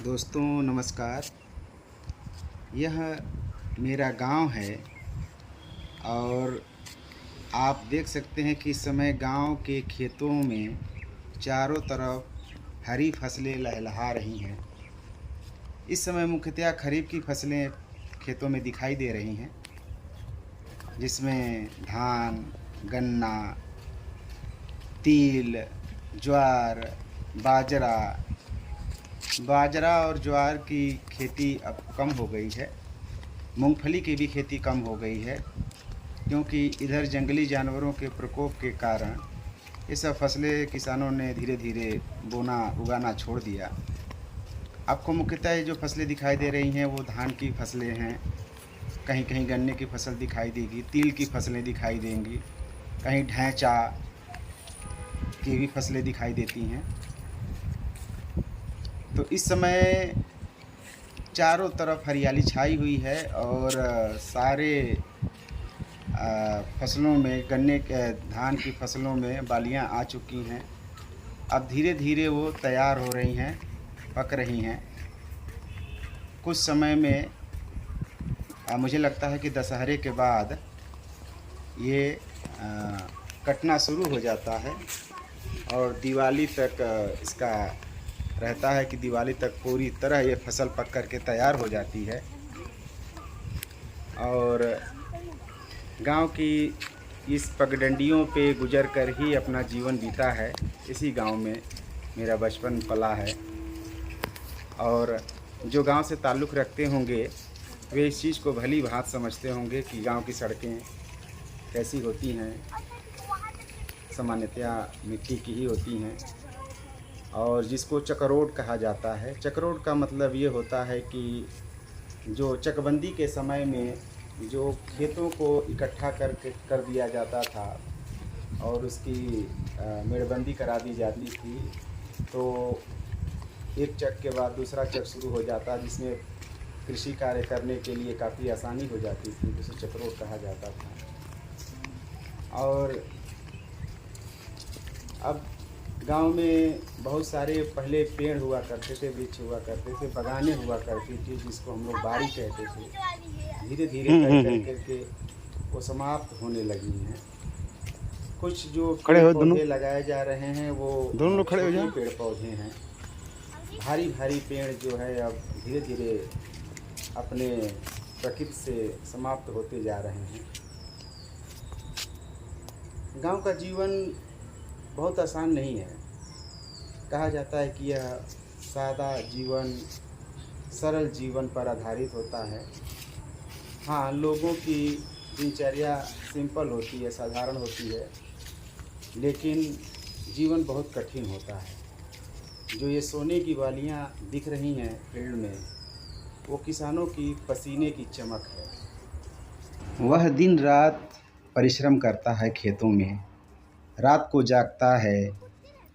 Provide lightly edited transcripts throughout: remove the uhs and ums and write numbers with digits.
दोस्तों नमस्कार। यह मेरा गांव है और आप देख सकते हैं कि इस समय गांव के खेतों में चारों तरफ हरी फसलें लहलहा रही हैं। इस समय मुख्यतः खरीफ की फसलें खेतों में दिखाई दे रही हैं, जिसमें धान, गन्ना, तिल, ज्वार, बाजरा और ज्वार की खेती अब कम हो गई है। मूंगफली की भी खेती कम हो गई है, क्योंकि इधर जंगली जानवरों के प्रकोप के कारण ये सब फसलें किसानों ने धीरे धीरे उगाना छोड़ दिया। आपको मुख्यतः ये जो फसलें दिखाई दे रही हैं वो धान की फसलें हैं, कहीं कहीं गन्ने की फसल दिखाई देगी, तिल की फसलें दिखाई देंगी, कहीं ढैंचा की भी फसलें दिखाई देती हैं। तो इस समय चारों तरफ हरियाली छाई हुई है और सारे फसलों में धान की फसलों में बालियां आ चुकी हैं। अब धीरे धीरे वो तैयार हो रही हैं, पक रही हैं। कुछ समय में मुझे लगता है कि दशहरे के बाद ये कटना शुरू हो जाता है और दिवाली तक इसका रहता है कि दिवाली तक पूरी तरह ये फसल पक कर के तैयार हो जाती है। और गांव की इस पगडंडियों पे गुजर कर ही अपना जीवन बीता है। इसी गांव में मेरा बचपन पला है और जो गांव से ताल्लुक़ रखते होंगे वे इस चीज़ को भली भांति समझते होंगे कि गांव की सड़कें कैसी होती हैं। सामान्यतया मिट्टी की ही होती हैं और जिसको चकरोट कहा जाता है। चकरोट का मतलब ये होता है कि जो चकबंदी के समय में जो खेतों को इकट्ठा कर दिया जाता था और उसकी मेड़बंदी करा दी जाती थी, तो एक चक के बाद दूसरा चक शुरू हो जाता, जिसमें कृषि कार्य करने के लिए काफ़ी आसानी हो जाती थी, जिसे चकरोट कहा जाता था। और अब गांव में बहुत सारे पहले पेड़ हुआ करते थे, वृक्ष हुआ करते थे, बगानें हुआ करती थी, जिसको हम लोग बाड़ी कहते थे। धीरे धीरे करके वो समाप्त होने लगी हैं। कुछ जो पेड़ पौधे लगाए जा रहे हैं वो छोटे पेड़ पौधे हैं। भारी भारी पेड़ जो है अब धीरे धीरे अपने प्रकृति से समाप्त होते जा रहे हैं। गांव का जीवन बहुत आसान नहीं है। कहा जाता है कि यह सादा जीवन, सरल जीवन पर आधारित होता है। हाँ, लोगों की दिनचर्या सिंपल होती है, साधारण होती है, लेकिन जीवन बहुत कठिन होता है। जो ये सोने की वालियाँ दिख रही हैं फील्ड में, वो किसानों की पसीने की चमक है। वह दिन रात परिश्रम करता है खेतों में, रात को जागता है,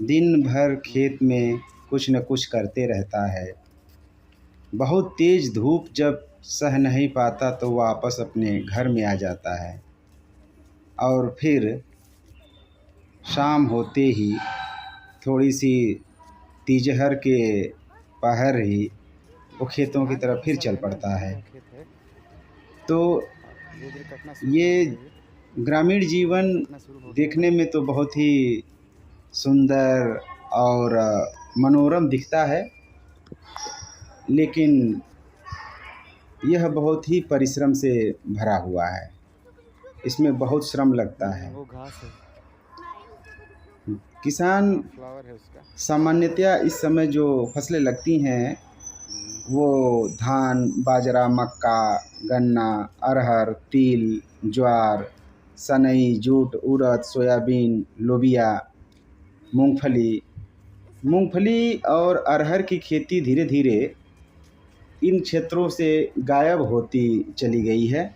दिन भर खेत में कुछ न कुछ करते रहता है। बहुत तेज़ धूप जब सह नहीं पाता तो वापस अपने घर में आ जाता है और फिर शाम होते ही थोड़ी सी तीजहर के पहर ही वो खेतों की तरफ फिर चल पड़ता है। तो ये ग्रामीण जीवन देखने में तो बहुत ही सुंदर और मनोरम दिखता है, लेकिन यह बहुत ही परिश्रम से भरा हुआ है। इसमें बहुत श्रम लगता है। किसान सामान्यतया इस समय जो फसलें लगती हैं वो धान, बाजरा, मक्का, गन्ना, अरहर, तिल, ज्वार, सनई, जूट, उड़द, सोयाबीन, लोबिया, मूंगफली और अरहर की खेती धीरे धीरे इन क्षेत्रों से गायब होती चली गई है,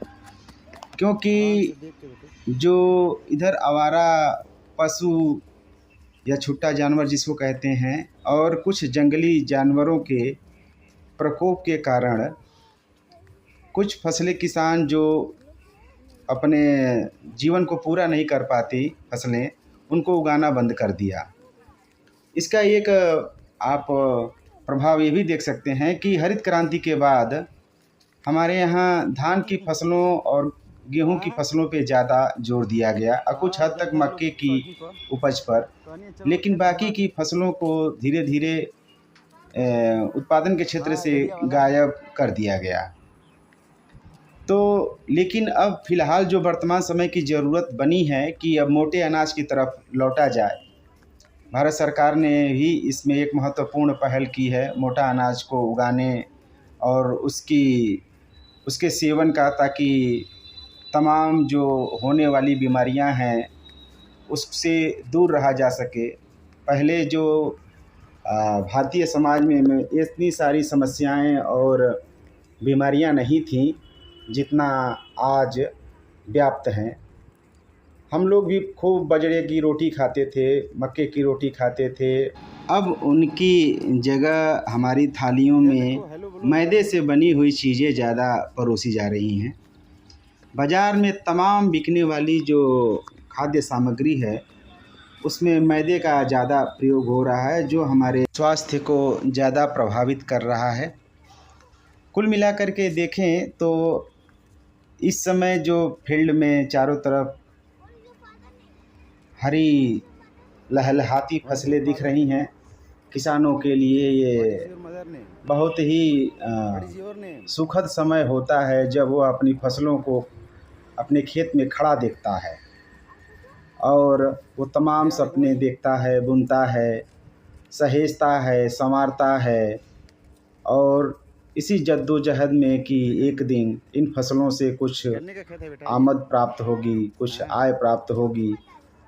क्योंकि जो इधर आवारा पशु या छुट्टा जानवर जिसको कहते हैं और कुछ जंगली जानवरों के प्रकोप के कारण कुछ फसलें किसान जो अपने जीवन को पूरा नहीं कर पाती फसलें, उनको उगाना बंद कर दिया। इसका एक आप प्रभाव ये भी देख सकते हैं कि हरित क्रांति के बाद हमारे यहाँ धान की फसलों और गेहूं की फसलों पे ज़्यादा जोर दिया गया और कुछ हद तक मक्के की उपज पर, लेकिन बाकी की फसलों को धीरे धीरे उत्पादन के क्षेत्र से गायब कर दिया गया। तो लेकिन अब फ़िलहाल जो वर्तमान समय की ज़रूरत बनी है कि अब मोटे अनाज की तरफ लौटा जाए। भारत सरकार ने भी इसमें एक महत्वपूर्ण पहल की है, मोटा अनाज को उगाने और उसके सेवन का, ताकि तमाम जो होने वाली बीमारियां हैं उससे दूर रहा जा सके। पहले जो भारतीय समाज में इतनी सारी समस्याएं और बीमारियां नहीं थीं जितना आज व्याप्त हैं। हम लोग भी खूब बाजरे की रोटी खाते थे, मक्के की रोटी खाते थे। अब उनकी जगह हमारी थालियों में मैदे से बनी हुई चीज़ें ज़्यादा परोसी जा रही हैं। बाज़ार में तमाम बिकने वाली जो खाद्य सामग्री है उसमें मैदे का ज़्यादा प्रयोग हो रहा है, जो हमारे स्वास्थ्य को ज़्यादा प्रभावित कर रहा है। कुल मिलाकर के देखें तो इस समय जो फील्ड में चारों तरफ हरी लहलहाती फसलें दिख रही हैं, किसानों के लिए ये बहुत ही सुखद समय होता है जब वो अपनी फसलों को अपने खेत में खड़ा देखता है और वो तमाम सपने देखता है, बुनता है, सहेजता है, संवारता है और इसी जद्दोजहद में कि एक दिन इन फसलों से कुछ आमद प्राप्त होगी, कुछ आय प्राप्त होगी,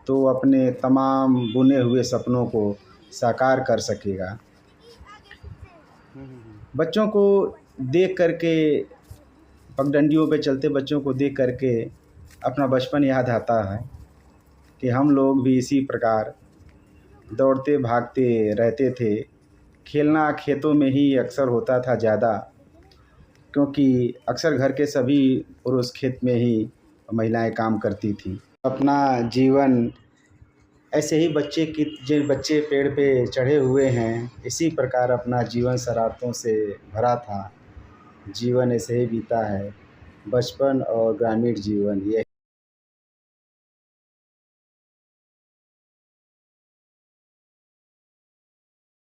तो अपने तमाम बुने हुए सपनों को साकार कर सकेगा। बच्चों को देख करके, पगडंडियों पे चलते बच्चों को देख करके अपना बचपन याद आता है कि हम लोग भी इसी प्रकार दौड़ते भागते रहते थे। खेलना खेतों में ही अक्सर होता था ज़्यादा, क्योंकि अक्सर घर के सभी पुरुष खेत में ही महिलाएं काम करती थी। अपना जीवन ऐसे ही बच्चे पेड़ पे चढ़े हुए हैं, इसी प्रकार अपना जीवन शरारतों से भरा था। जीवन ऐसे ही बीता है, बचपन और ग्रामीण जीवन यही